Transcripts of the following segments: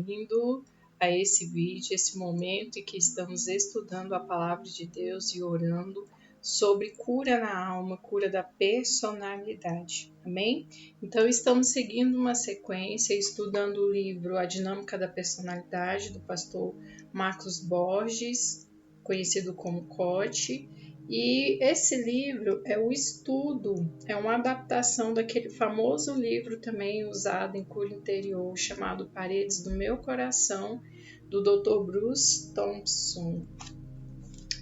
bem-vindo a esse vídeo, esse momento em que estamos estudando a palavra de Deus e orando sobre cura na alma, cura da personalidade, amém? Então estamos seguindo uma sequência, estudando o livro A Dinâmica da Personalidade, do pastor Marcos Borges, conhecido como Cote. E esse livro é o estudo, é uma adaptação daquele famoso livro também usado em cura interior, chamado Paredes do Meu Coração, do Dr. Bruce Thompson.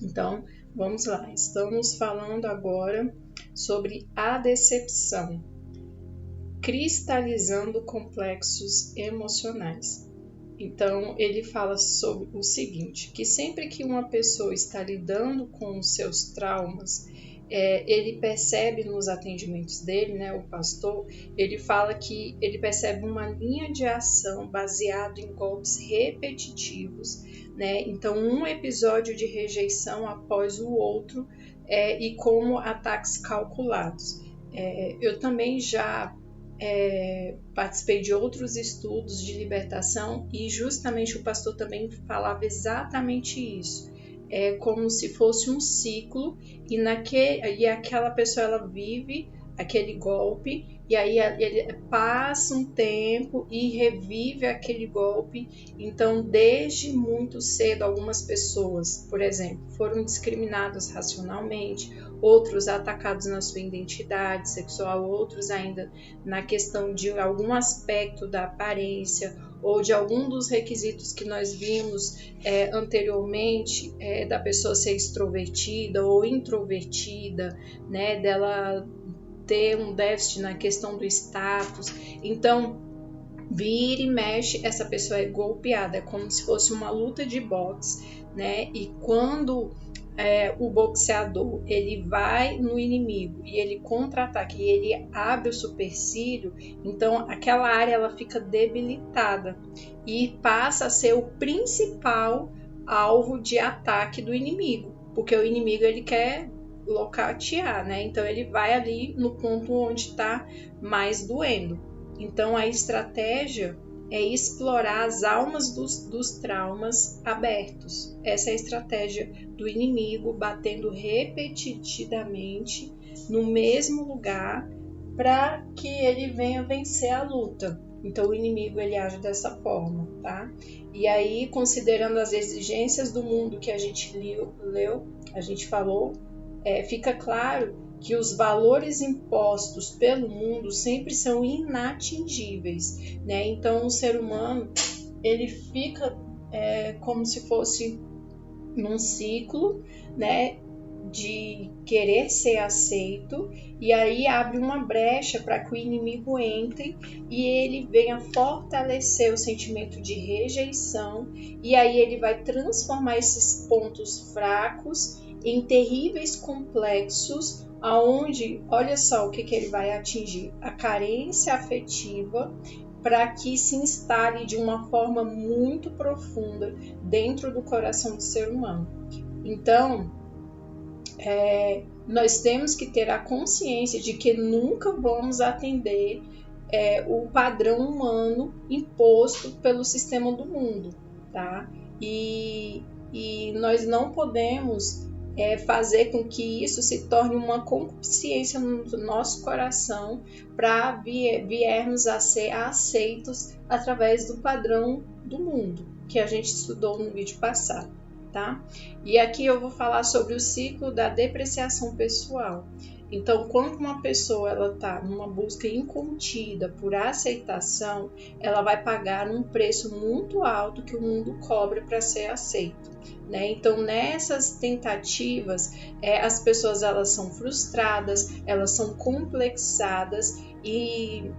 Então, vamos lá. Estamos falando agora sobre a decepção, cristalizando complexos emocionais. Então, ele fala sobre o seguinte, que sempre que uma pessoa está lidando com os seus traumas, ele percebe nos atendimentos dele, né, o pastor, ele fala que ele percebe uma linha de ação baseada em golpes repetitivos, né? Então, um episódio de rejeição após o outro e como ataques calculados. Eu também já participei de outros estudos de libertação e justamente o pastor também falava exatamente isso. É como se fosse um ciclo e aquela pessoa ela vive aquele golpe e aí ele passa um tempo e revive aquele golpe. Então, desde muito cedo, algumas pessoas, por exemplo, foram discriminadas racionalmente, outros atacados na sua identidade sexual, outros ainda na questão de algum aspecto da aparência ou de algum dos requisitos que nós vimos anteriormente, da pessoa ser extrovertida ou introvertida, né, dela ter um déficit na questão do status. Então, vira e mexe, essa pessoa é golpeada, é como se fosse uma luta de boxe, né? E quando o boxeador ele vai no inimigo e ele contra-ataca e ele abre o supercílio, então aquela área ela fica debilitada e passa a ser o principal alvo de ataque do inimigo, porque o inimigo ele quer locatear, né? Então ele vai ali no ponto onde está mais doendo. Então a estratégia é explorar as almas dos traumas abertos. Essa é a estratégia do inimigo, batendo repetidamente no mesmo lugar para que ele venha vencer a luta. Então o inimigo ele age dessa forma, tá? E aí, considerando as exigências do mundo que a gente leu, a gente falou, fica claro que os valores impostos pelo mundo sempre são inatingíveis, né? Então o ser humano ele fica como se fosse num ciclo, né, de querer ser aceito, e aí abre uma brecha para que o inimigo entre e ele venha fortalecer o sentimento de rejeição, e aí ele vai transformar esses pontos fracos em terríveis complexos, aonde, olha só o que ele vai atingir, a carência afetiva, para que se instale de uma forma muito profunda dentro do coração do ser humano. Então, nós temos que ter a consciência de que nunca vamos atender o padrão humano imposto pelo sistema do mundo, tá? E nós não podemos fazer com que isso se torne uma concupiscência no nosso coração para viermos a ser aceitos através do padrão do mundo, que a gente estudou no vídeo passado, tá? E aqui eu vou falar sobre o ciclo da depreciação pessoal. Então, quando uma pessoa ela está numa busca incontida por aceitação, ela vai pagar um preço muito alto que o mundo cobra para ser aceito, né? Então, nessas tentativas, as pessoas elas são frustradas, elas são complexadas e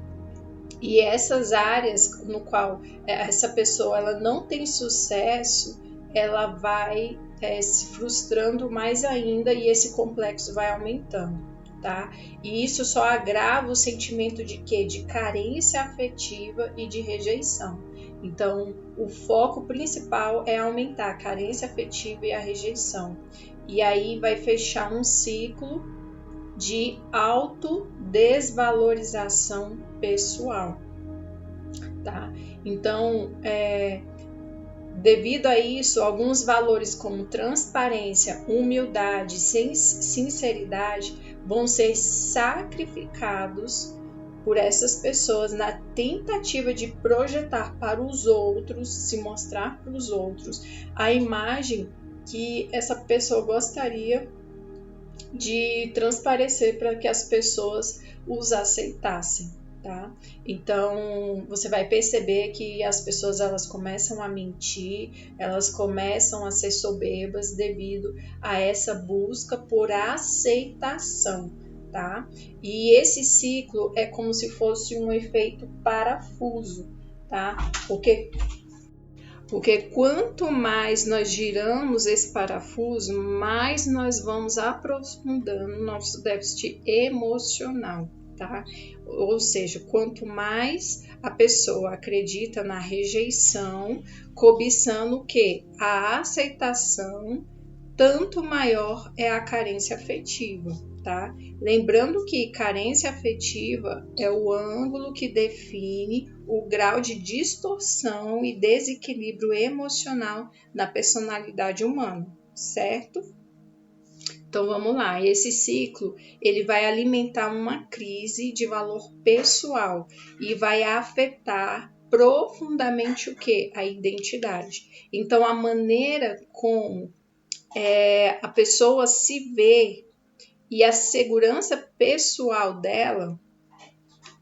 essas áreas no qual essa pessoa ela não tem sucesso, ela vai se frustrando mais ainda e esse complexo vai aumentando, tá? E isso só agrava o sentimento de quê? De carência afetiva e de rejeição. Então, o foco principal é aumentar a carência afetiva e a rejeição. E aí vai fechar um ciclo de autodesvalorização pessoal, tá? Então, devido a isso, alguns valores como transparência, humildade, sinceridade vão ser sacrificados por essas pessoas na tentativa de projetar para os outros, se mostrar para os outros, a imagem que essa pessoa gostaria de transparecer para que as pessoas os aceitassem, tá? Então, você vai perceber que as pessoas elas começam a mentir, elas começam a ser soberbas devido a essa busca por aceitação, tá? E esse ciclo é como se fosse um efeito parafuso, tá? Porque quanto mais nós giramos esse parafuso, mais nós vamos aprofundando o nosso déficit emocional, tá? Ou seja, quanto mais a pessoa acredita na rejeição, cobiçando o quê? A aceitação, tanto maior é a carência afetiva, tá? Lembrando que carência afetiva é o ângulo que define o grau de distorção e desequilíbrio emocional na personalidade humana, certo? Então vamos lá, esse ciclo ele vai alimentar uma crise de valor pessoal e vai afetar profundamente o que? A identidade. Então a maneira como a pessoa se vê e a segurança pessoal dela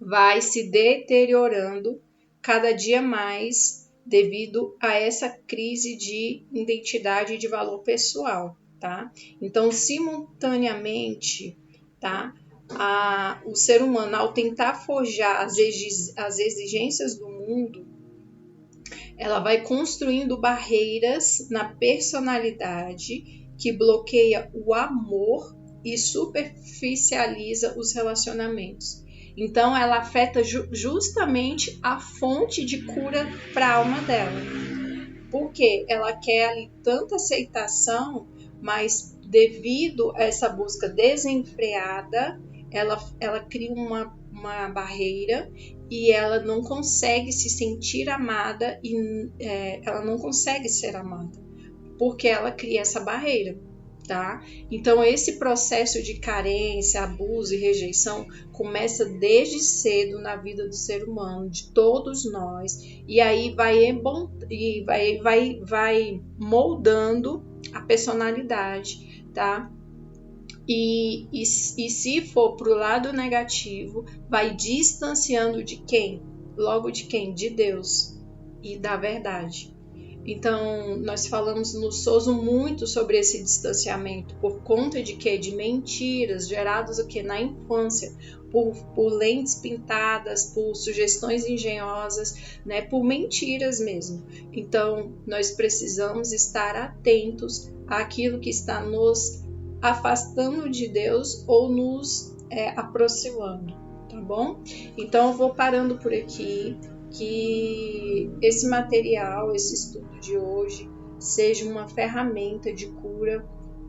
vai se deteriorando cada dia mais devido a essa crise de identidade e de valor pessoal, tá? Então, simultaneamente, tá? O ser humano, ao tentar forjar as exigências do mundo, ela vai construindo barreiras na personalidade que bloqueia o amor e superficializa os relacionamentos. Então, ela afeta justamente a fonte de cura para a alma dela. Porque ela quer ali tanta aceitação, mas devido a essa busca desenfreada, ela cria uma barreira e ela não consegue se sentir amada e ela não consegue ser amada, porque ela cria essa barreira. Tá? Então, esse processo de carência, abuso e rejeição começa desde cedo na vida do ser humano, de todos nós, e aí vai moldando a personalidade, tá? E se for para o lado negativo, vai distanciando de quem? Logo de quem? De Deus e da verdade. Então, nós falamos no Souza muito sobre esse distanciamento, por conta de quê? De mentiras geradas o quê? Na infância, por lentes pintadas, por sugestões engenhosas, né? Por mentiras mesmo. Então, nós precisamos estar atentos àquilo que está nos afastando de Deus ou nos aproximando, tá bom? Então, eu vou parando por aqui. Que esse material, esse estudo de hoje, seja uma ferramenta de cura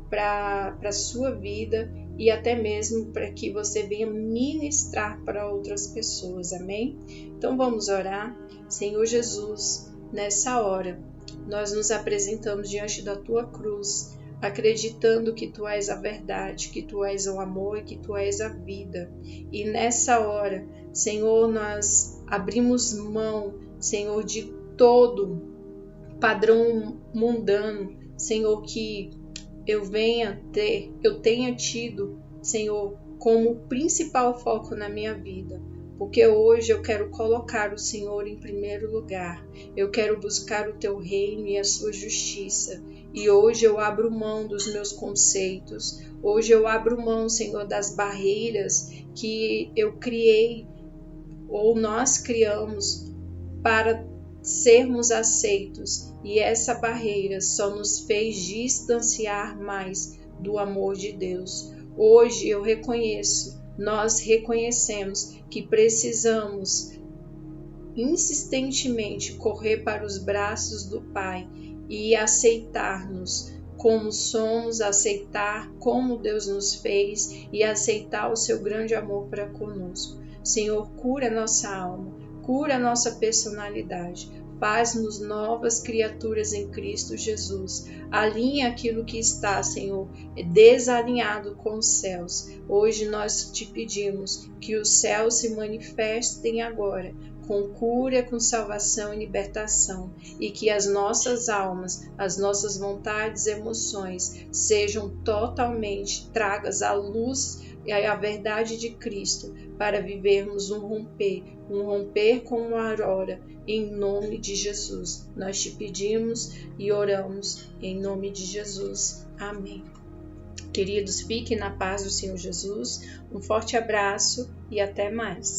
para a sua vida e até mesmo para que você venha ministrar para outras pessoas, amém? Então vamos orar. Senhor Jesus, nessa hora, nós nos apresentamos diante da Tua cruz, acreditando que Tu és a verdade, que Tu és o amor e que Tu és a vida. E nessa hora, Senhor, nós abrimos mão, Senhor, de todo padrão mundano, Senhor, que eu tenha tido, Senhor, como principal foco na minha vida. Porque hoje eu quero colocar o Senhor em primeiro lugar. Eu quero buscar o Teu reino e a Sua justiça. E hoje eu abro mão dos meus conceitos. Hoje eu abro mão, Senhor, das barreiras que eu criei ou nós criamos para sermos aceitos. E essa barreira só nos fez distanciar mais do amor de Deus. Hoje eu reconheço, nós reconhecemos que precisamos insistentemente correr para os braços do Pai e aceitar-nos como somos, aceitar como Deus nos fez e aceitar o seu grande amor para conosco. Senhor, cura nossa alma, cura a nossa personalidade, faz-nos novas criaturas em Cristo Jesus. Alinha aquilo que está, Senhor, desalinhado com os céus. Hoje nós te pedimos que os céus se manifestem agora, com cura, com salvação e libertação, e que as nossas almas, as nossas vontades e emoções sejam totalmente tragas à luz e à verdade de Cristo, para vivermos um romper como a aurora, em nome de Jesus. Nós te pedimos e oramos em nome de Jesus. Amém. Queridos, fiquem na paz do Senhor Jesus. Um forte abraço e até mais.